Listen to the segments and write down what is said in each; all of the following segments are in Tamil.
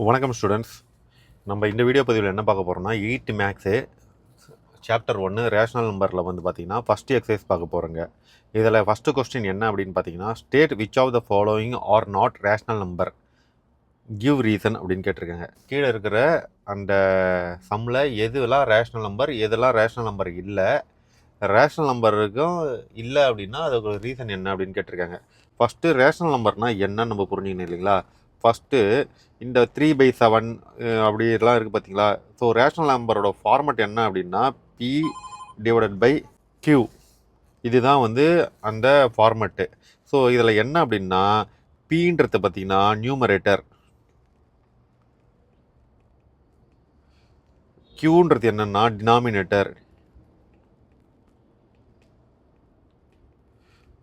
வணக்கம் ஸ்டூடெண்ட்ஸ். நம்ம இந்த வீடியோ பதிவில் என்ன பார்க்க போகிறோம்னா 8th மேக்ஸு சாப்டர் 1 ரேஷனல் நம்பரில் வந்து பார்த்திங்கன்னா ஃபஸ்ட்டு எக்ஸசைஸ் பார்க்க போகிறோங்க. இதில் ஃபஸ்ட்டு கொஸ்டின் என்ன அப்படின்னு பார்த்தீங்கன்னா, state which of the following are not rational number, give reason அப்படின்னு கேட்டிருக்காங்க. கீழே இருக்கிற அந்த சம்மில் எதுலாம் ரேஷனல் நம்பர், எதெல்லாம் ரேஷனல் நம்பர் இல்லை, ரேஷனல் நம்பருக்கும் இல்லை அப்படின்னா அதுக்கு ரீசன் என்ன அப்படின்னு கேட்டிருக்காங்க. ஃபஸ்ட்டு ரேஷனல் நம்பர்னால் என்னன்னு நம்ம புரிஞ்சுக்கணும் இல்லைங்களா. ஃபஸ்ட்டு இந்த 3/7 அப்படிலாம் இருக்குது பார்த்தீங்களா. ஸோ ரேஷனல் நம்பரோட ஃபார்மட் என்ன அப்படின்னா P/Q, இதுதான் வந்து அந்த ஃபார்மட்டு. ஸோ இதில் என்ன அப்படின்னா பீன்றது பார்த்தீங்கன்னா நியூமரேட்டர், Qன்றது என்னன்னா டினாமினேட்டர்.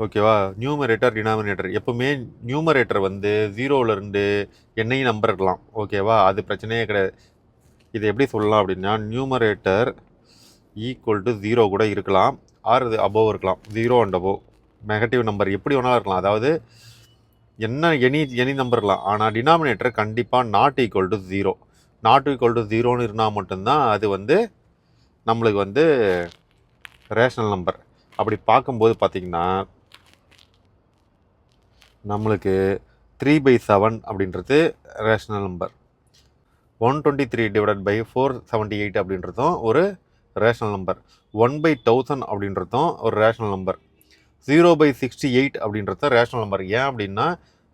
ஓகேவா, நியூமரேட்டர் டினாமினேட்டர். எப்பவுமே நியூமரேட்டர் வந்து 0லேருந்து என்னையும் நம்பர் இருக்கலாம். ஓகேவா, அது பிரச்சனையே கிடையாது. இது எப்படி சொல்லலாம் அப்படின்னா நியூமரேட்டர் ஈக்குவல் டு 0 கூட இருக்கலாம், ஆர் இது அபோவ் இருக்கலாம். 0 அண்ட் அபோவ் நெகட்டிவ் நம்பர் எப்படி வேணாலும் இருக்கலாம். அதாவது என்ன எனி நம்பர் இருக்கலாம். ஆனால் டினாமினேட்டர் கண்டிப்பாக not equal to 0. Not equal to 0ன்னு இருந்தால் மட்டும்தான் அது வந்து நம்மளுக்கு வந்து ரேஷனல் நம்பர். அப்படி பார்க்கும்போது பார்த்திங்கன்னா நம்மளுக்கு 3/7 அப்படின்றது ரேஷனல் நம்பர், 123/478 அப்படின்றதும் ஒரு ரேஷனல் நம்பர், 1/1000 அப்படின்றதும் ஒரு ரேஷனல் நம்பர், 0/68 அப்படின்றதும் ரேஷனல் நம்பர். ஏன் அப்படின்னா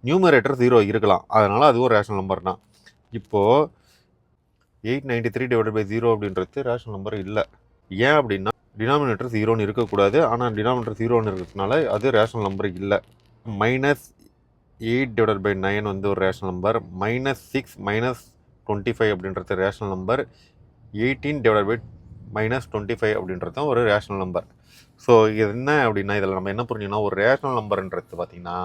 நியூமரேட்டர் 0 இருக்கலாம், அதனால் அதுவும் ரேஷனல் நம்பர் தான். இப்போது 893/0 அப்படின்றது ரேஷனல் நம்பர் இல்லை. ஏன் அப்படின்னா டினாமினேட்டர் 0ன்னு இருக்கக்கூடாது, ஆனால் டினாமினேட்டர் 0ன்னு இருக்கிறதுனால அது ரேஷனல் நம்பர் இல்லை. -8/9 வந்து ஒரு ரேஷனல் நம்பர், -6 -25 அப்படின்றது ரேஷனல் நம்பர், 18/-25 அப்படின்றதும் ஒரு ரேஷனல் நம்பர். ஸோ இது என்ன அப்படின்னா இதில் நம்ம என்ன புரிஞ்சுக்கணும், ஒரு ரேஷனல் நம்பர்ன்றது பார்த்திங்கன்னா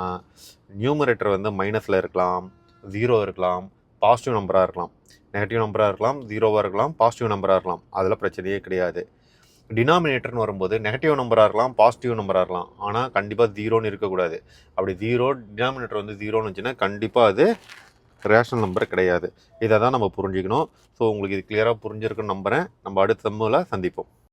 நியூமரேட்டர் வந்து மைனஸில் இருக்கலாம், 0 இருக்கலாம், பாசிட்டிவ் நம்பராக இருக்கலாம், நெகட்டிவ் நம்பராக இருக்கலாம், 0வாக இருக்கலாம், பாசிட்டிவ் நம்பராக இருக்கலாம், அதில் பிரச்சனையே கிடையாது. டினாமினேட்டர்னு வரும்போது நெகட்டிவ் நம்பராக இருக்கலாம், பாசிட்டிவ் நம்பராக இருக்கலாம், ஆனால் கண்டிப்பாக 0ன்னு இருக்கக்கூடாது. அப்படி 0 டினாமினேட்டர் வந்து 0ன்னு வச்சுன்னா கண்டிப்பாக அது ரேஷனல் நம்பர் கிடையாது. இதை தான் நம்ம புரிஞ்சுக்கணும். ஸோ உங்களுக்கு இது கிளியராக புரிஞ்சிருக்குன்னு நம்புகிறேன். நம்ம அடுத்த சம்மில் சந்திப்போம்.